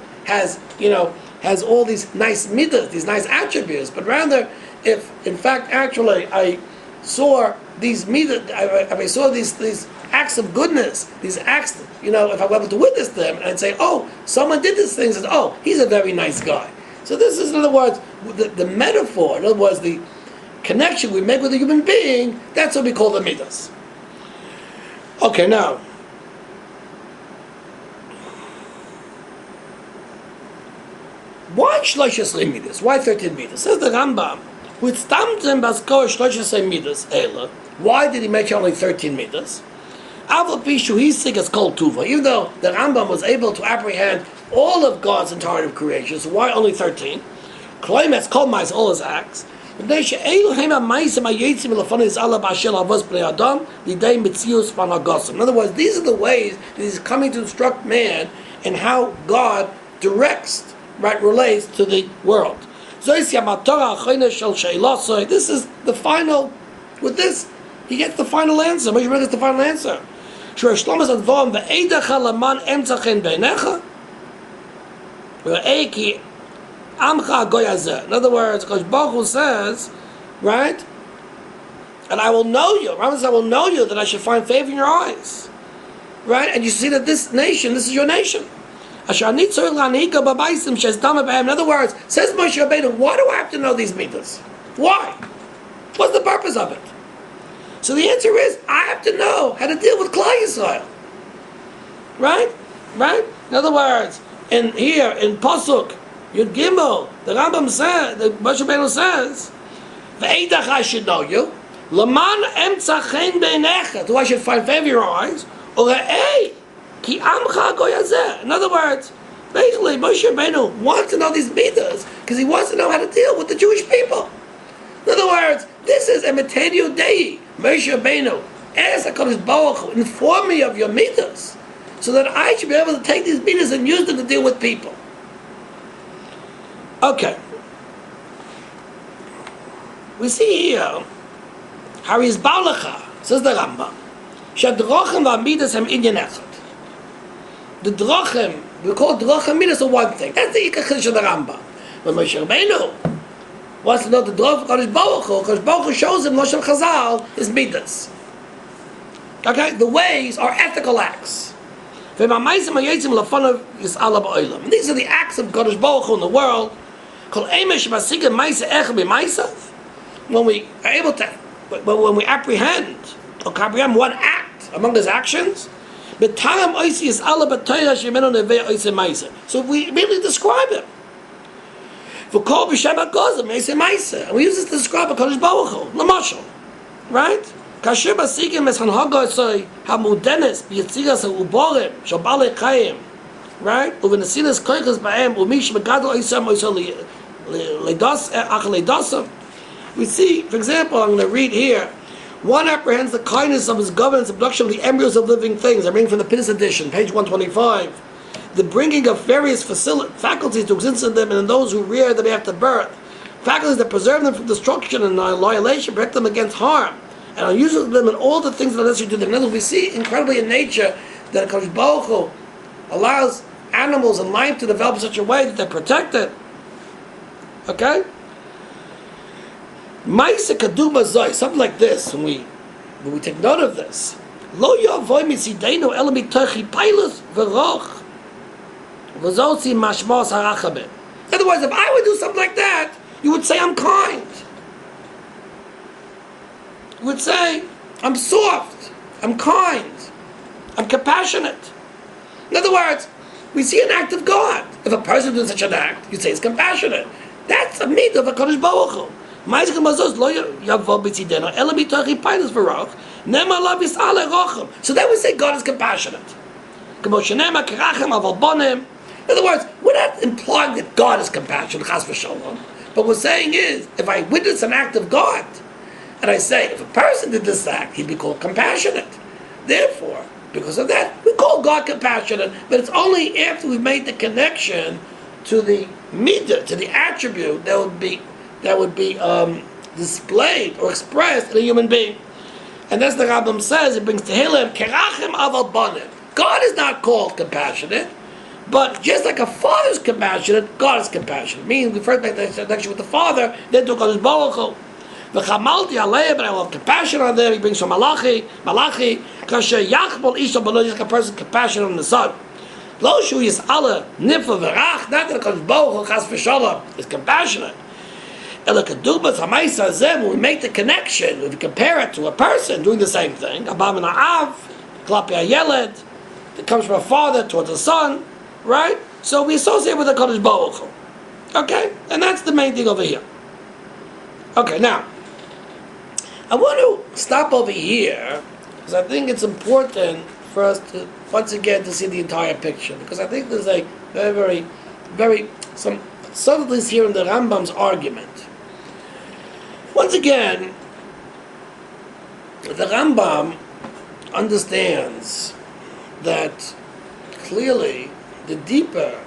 has all these nice midas, these nice attributes, but rather, if in fact actually I saw these midas, I saw these acts of goodness, these acts, if I were able to witness them, and I'd say, oh, someone did this thing, and oh, he's a very nice guy. So this is, in other words, the metaphor, in other words, the connection we make with a human being, that's what we call the midas. Okay, now, why shloishes midas? Why 13 midas? Says the Rambam, with stamtem baskor shloishes midas ela. Why did he mention only 13 midas? It's called Tuva. Even though the Rambam was able to apprehend all of God's entirety of creation, so why only 13? Kloimetz called mais all his acts. In other words, these are the ways that he's coming to instruct man in how God directs, right, relates to the world. This is the final. With this, he gets the final answer. Moshe gets the final answer. In other words, Kosh Baruch Hu says, right? And I will know you. Rambam says, I will know you, that I should find favor in your eyes. Right? And you see that this nation, this is your nation. In other words, says Moshe Rabbeinu, why do I have to know these mitzvahs? Why? What's the purpose of it? So the answer is, I have to know how to deal with Klal Yisrael. Right? Right? In other words, in Pasuk, Yud Gimel, the Rambam says, the Moshe Rabbeinu says, Ve'edach I should know you, Laman emtza chen beinecha, do I should find favor in your eyes, or Re'ei, ki amcha goyazeh. In other words, basically, Moshe Rabbeinu wants to know these mitzvahs, because he wants to know how to deal with the Jewish people. In other words, this is imitatio Dei. Moshe Rabbeinu, ask HaKadosh Baruch Hu, inform me of your midas, so that I should be able to take these midas and use them to deal with people. Okay. We see here, Haris Balacha, says the Rambam, Shadrochim v'amidas hem inyan echad. The Drochim, we call Drochim midas are one thing. That's the Ikar Chiddush of the Rambam. But Moshe Rabbeinu wants to know the Droch of Kadosh Baruch Hu. Kadosh Baruch Hu shows him, Moshe Chazal, his midas. Okay? The ways are ethical acts. And these are the acts of Kadosh Baruch Hu in the world. When we are able to, when we apprehend or comprehend one act among his actions, so we immediately describe him. And we use this to describe a Kadosh Baruch Hu, Lamashal, right? Right? We see, for example, I'm going to read here, one apprehends the kindness of his governance, abduction of the embryos of living things. I'm reading from the Pinnis edition, page 125. The bringing of various faculties to exist in them and in those who rear them after birth. Faculties that preserve them from destruction and annihilation, protect them against harm, and are useful to them in all the things that are necessary to them. In other words, we see incredibly in nature that Kadosh Baruch Hu allows animals and life to develop in such a way that they're protected. Okay? Ma'aseh kaduma zoi, something like this, when we take note of this. Lo yavoy mitzideinu ela mitochi pailus v'roch v'zotzi mashmos harachabim. In other words, if I would do something like that, you would say I'm kind. You would say I'm soft, I'm kind, I'm compassionate. In other words, we see an act of God. If a person does such an act, you say he's compassionate. That's a midah of a Kadosh Baruch Hu. So then we say God is compassionate. In other words, we're not implying that God is compassionate, chas v'shalom. But we're saying is, if I witness an act of God, and I say, if a person did this act, he'd be called compassionate. Therefore, because of that, we call God compassionate, but it's only after we've made the connection to the midah, to the attribute that would be displayed or expressed in a human being. And that's the Rambam says, it brings Tehillim, Kerachim aval banim. God is not called compassionate, but just like a father is compassionate, God is compassionate. Meaning, we first make the connection with the father, then to Kadosh Baruch Hu. V'chamalti aleim, and I will have compassion on them. He brings from Malachi, kasher yachbol isha b'lo, just like a person compassionate on the son. Lo shu yis'ala nifla v'rach, not that Kadosh Baruch Hu, chas v'shalom, is compassionate. When we make the connection, if we compare it to a person doing the same thing, Abam and Av, Klapi Ayeled, it comes from a father towards a son, right? So we associate with the Kadosh Baruch Hu. Okay? And that's the main thing over here. Okay, now, I want to stop over here, because I think it's important for us to, once again, to see the entire picture, because I think there's a very, some subtleties here in the Rambam's argument. Once again, the Rambam understands that clearly the deeper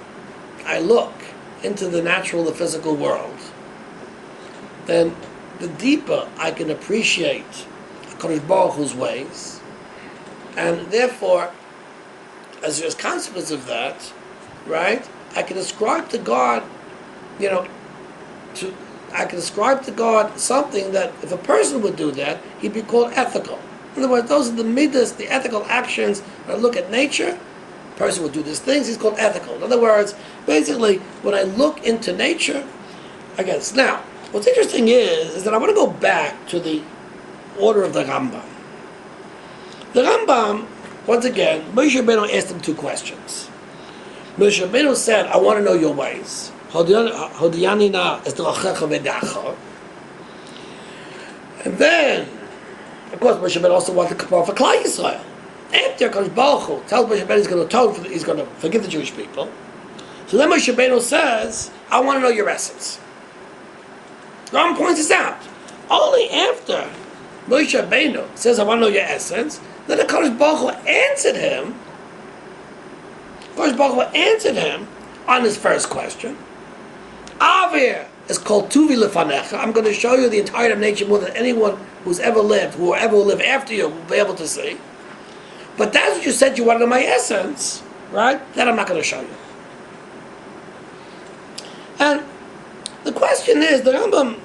I look into the natural, the physical world, then the deeper I can appreciate HaKadosh Baruch Hu's ways, and therefore, as a consequence of that, right, I can ascribe to God, I can ascribe to God something that if a person would do that, he'd be called ethical. In other words, those are the midas, the ethical actions. When I look at nature, a person would do these things, he's called ethical. In other words, basically, when I look into nature, I guess. Now, what's interesting is that I want to go back to the order of the Rambam. The Rambam, once again, Moshe Rabbeinu asked him two questions. Moshe Rabbeinu said, I want to know your ways. And then, of course, Moshe Rabbeinu also wanted to kapar for Klal Yisrael. After Kadosh Baruch Hu tells Moshe Rabbeinu he's going to atone for he's going to forgive the Jewish people. So then Moshe Rabbeinu says, I want to know your essence. Rambam points this out. only after Moshe Rabbeinu says, I want to know your essence, then the Kodesh Baruch Hu answered him. Kodesh Baruch Hu answered him on his first question. Avir is called Tuvi Lefanecha. I'm going to show you the entirety of nature more than anyone who's ever lived, who will ever live after you will be able to see. But that's what you said you wanted in my essence, right? That I'm not going to show you. And the question is, the Rambam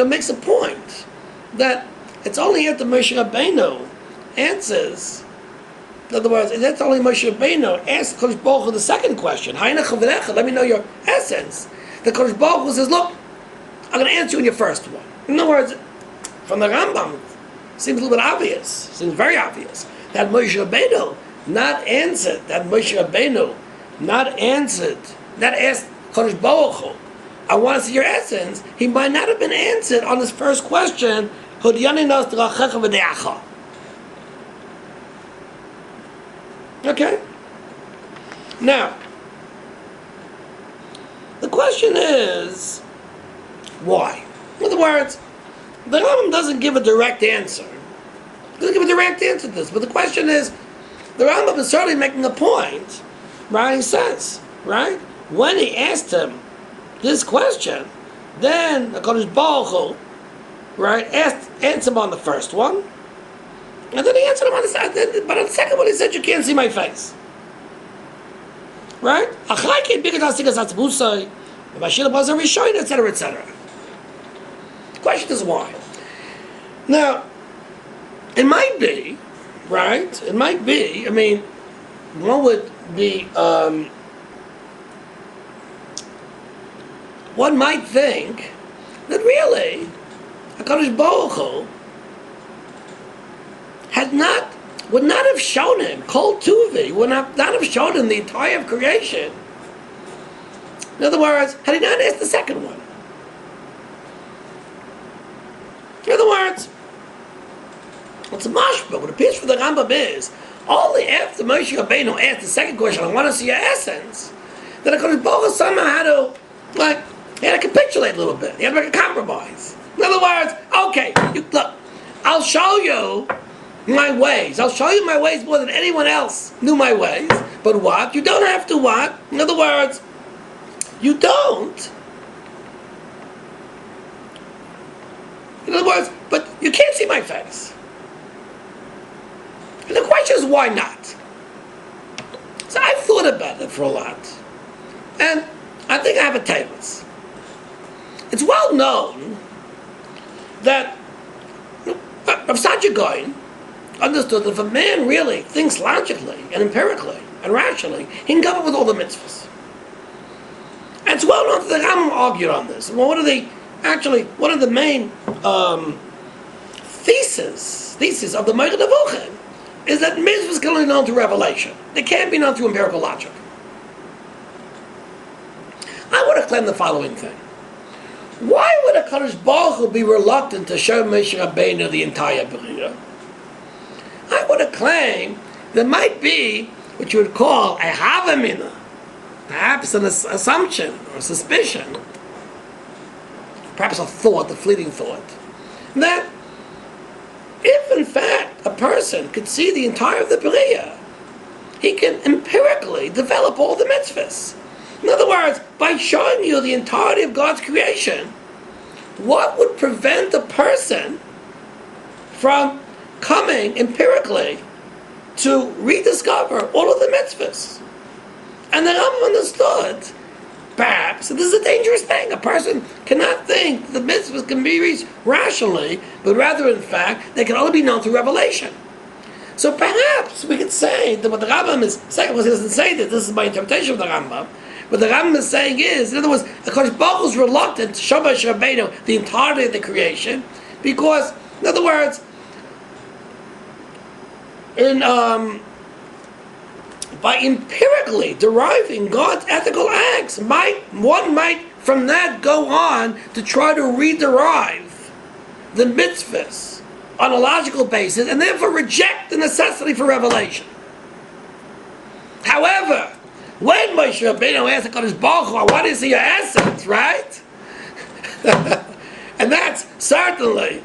makes a point that it's only after Moshe Rabbeinu answers. In other words, that's only Moshe Rabbeinu asks Kodesh Baruch Hu the second question. Let me know your essence. The Kodesh Baruch Hu says, look, I'm going to answer you in your first one. In other words, from the Rambam, it seems a little bit obvious, seems very obvious, that Moshe Rabbeinu not answered, that asked Kodesh Baruch Hu, I want to see your essence. He might not have been answered on his first question, okay? Now, the question is, why? In other words, the Rambam doesn't give a direct answer. He doesn't give a direct answer to this. But the question is, the Rambam is certainly making a point, right? He says, right? When he asked him this question, then the Kodesh Baruch Hu, right, answered him on the first one, and then he answered him on the second. But on the second one, he said, "You can't see my face." Right? Etc., etc. The question is why. Now, it might be, right? It might be. I mean, one would be. One might think that really, HaKadosh Baruch Hu would not have shown him, Kol Tuvi, would not have shown him the entire of creation. In other words, had he not asked the second one. In other words, what's a mashma, what appears for the Rambam is, only after Moshe Rabbeinu asked the second question, I want to see your essence, that HaKadosh Baruch Hu somehow had to, he had to capitulate a little bit. He had to make a compromise. In other words, okay, look, I'll show you my ways. I'll show you my ways more than anyone else knew my ways. But what? You don't have to what? In other words, you don't. In other words, but you can't see my face. And the question is, why not? So I've thought about it for a lot. And I think I have a tailors. It's well known that Rav Saadia Gaon understood that if a man really thinks logically and empirically and rationally, he can come up with all the mitzvahs. And it's well known that the Rambam argued on this. Well, one of the main theses of the Meir Triebitz is that mitzvahs can only be known through revelation. They can't be known through empirical logic. I would have claimed the following thing. Why would a Kodesh Baruch Hu be reluctant to show Moshe Rabbeinu the entire Bria? I would have claimed there might be what you would call a havamina, perhaps an assumption or a suspicion, perhaps a thought, a fleeting thought, that if in fact a person could see the entire of the Bria, he can empirically develop all the mitzvahs. In other words, by showing you the entirety of God's creation, what would prevent a person from coming empirically to rediscover all of the mitzvahs? And the Rambam understood, perhaps, that this is a dangerous thing. A person cannot think the mitzvahs can be reached rationally, but rather, in fact, they can only be known through revelation. So perhaps we could say that what the Rambam is saying, because he doesn't say that, this is my interpretation of the Rambam, what the Rambam is saying is, in other words, HaKadosh Baruch Hu is reluctant to show Moshe Rabbeinu the entirety of the creation, because, in other words, by empirically deriving God's ethical acts, one might from that go on to try to rederive the mitzvahs on a logical basis, and therefore reject the necessity for revelation. However, when Moshe Rabbeinu asked HaKadosh Baruch Hu, I want to see your essence, right? And that's certainly,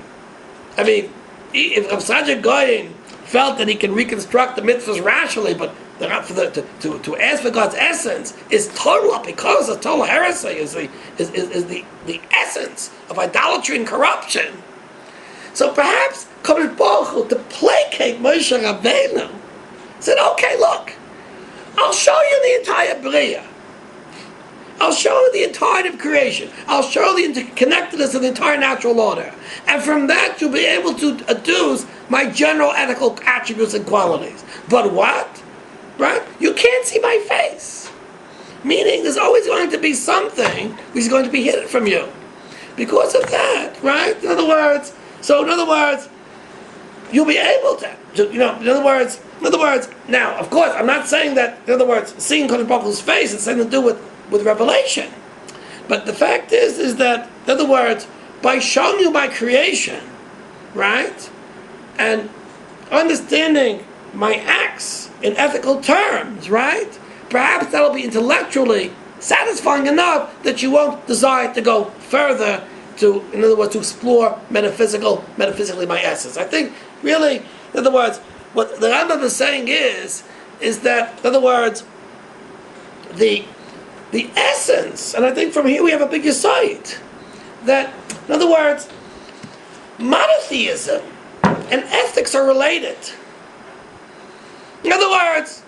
I mean, if Rav Saadia Goyen felt that he can reconstruct the mitzvahs rationally, but to ask for God's essence is total apikoros, a total heresy, is the essence of idolatry and corruption. So perhaps Kadosh Baruch Hu, to placate Moshe Rabbeinu, said, okay, look, I'll show you the entire Bria. I'll show you the entirety of creation. I'll show you the interconnectedness of the entire natural order. And from that you'll be able to adduce my general ethical attributes and qualities. But what? Right? You can't see my face. Meaning there's always going to be something which is going to be hidden from you. Because of that, right? In other words, you'll be able to, in other words, now, of course, I'm not saying that, in other words, seeing Kadosh Baruch Hu's face has something to do with revelation. But the fact is that, in other words, by showing you my creation, right, and understanding my acts in ethical terms, right, perhaps that'll be intellectually satisfying enough that you won't desire to go further to, in other words, to explore metaphysically my essence. I think, really, in other words, what the Rambam is saying is that, in other words, the essence, and I think from here we have a big insight, that, in other words, monotheism and ethics are related. In other words,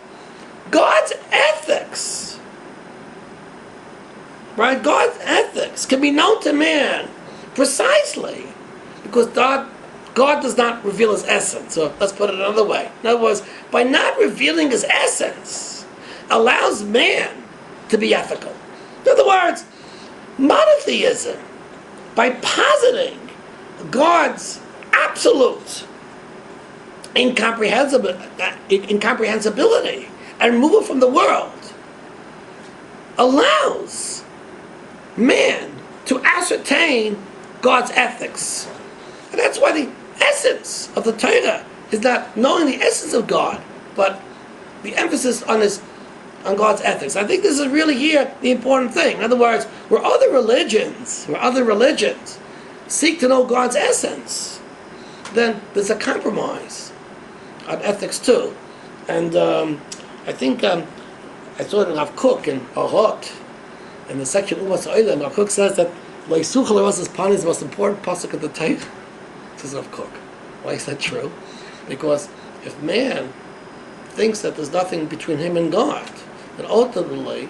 God's ethics, right? God's ethics can be known to man precisely because God does not reveal his essence. So let's put it another way. In other words, by not revealing his essence, allows man to be ethical. In other words, monotheism, by positing God's absolute incomprehensibility and removal from the world, allows man to ascertain God's ethics. And that's why the essence of the Torah is not knowing the essence of God, but the emphasis on God's ethics. I think this is really here the important thing. In other words, where other religions seek to know God's essence, then there's a compromise on ethics too. And I think I saw it in Rav Kook in Orot, in the section Umas Oilam. Rav Kook says that Leisuchel Eros Pan is the most important pasuk of the Torah. Says Rav Kook. Why is that true? Because if man thinks that there's nothing between him and God, then ultimately,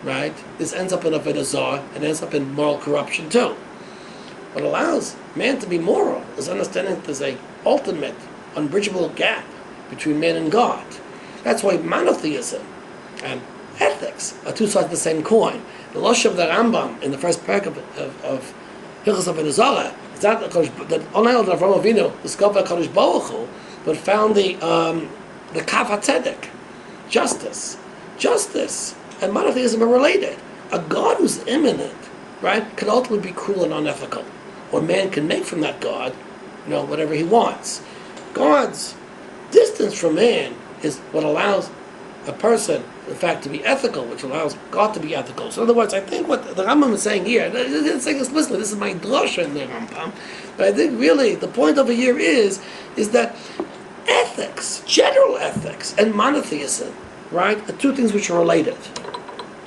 right, this ends up in a Avodah Zarah and ends up in moral corruption too. What allows man to be moral is understanding that there's an ultimate, unbridgeable gap between man and God. That's why monotheism and ethics are two sides of the same coin. The Losh of the Rambam in the first parak of Hilchos Avodah Zarah is that only Avraham Avinu discovered Kadosh Baruch Hu, but found the Kav HaTzedek, justice and monotheism are related. A God who's immanent, right, can ultimately be cruel and unethical, or man can make from that God, whatever he wants. God's distance from man is what allows a person, in fact, to be ethical, which allows God to be ethical. So in other words, I think what the Rambam is saying here, it's saying explicitly, this is my drasha in the Rambam, but I think really the point over here is that ethics, general ethics, and monotheism, right, are two things which are related.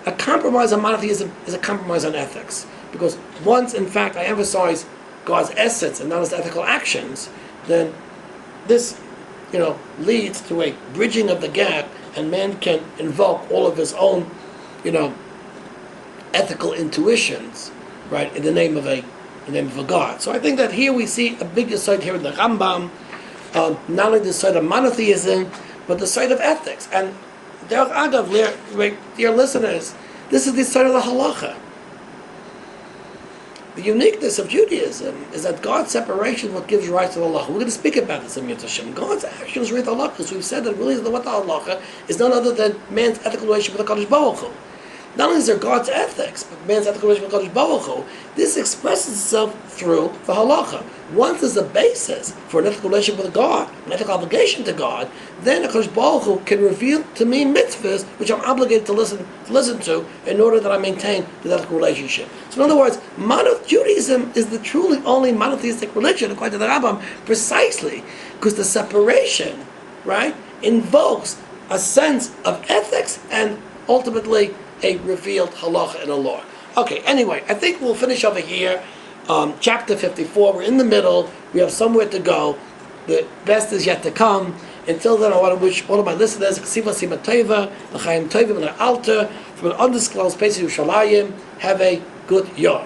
A compromise on monotheism is a compromise on ethics. Because once, in fact, I emphasize God's essence and not his ethical actions, then this, leads to a bridging of the gap, and man can invoke all of his own, ethical intuitions, right, in the name of a God. So I think that here we see a big insight here in the Rambam, not only the side of monotheism, but the side of ethics. And dear listeners, this is the side of the halacha. The uniqueness of Judaism is that God's separation is what gives rise to the halacha. We're going to speak about this in Yom Hashem. God's actions read the halacha. So we've said that really what the halacha is none other than man's ethical relationship with the Kadosh Baruch Hu. Not only is there God's ethics, but man's ethical relationship with Kodesh Baruch Hu, this expresses itself through the halacha. Once there's a basis for an ethical relationship with God, an ethical obligation to God, then Kodesh Baruch Hu can reveal to me mitzvahs which I'm obligated to listen to in order that I maintain the ethical relationship. So in other words, Judaism is the truly only monotheistic religion, according to the Rambam, precisely because the separation, right, invokes a sense of ethics and ultimately a revealed halacha and a law. Okay, anyway, I think we'll finish over here. Chapter 54, we're in the middle, we have somewhere to go. The best is yet to come. Until then, I want to wish all of my listeners Ksiva Sima Teva, L'chaim Tovim and Alter, from an undisclosed place in Yerushalayim. Have a good year.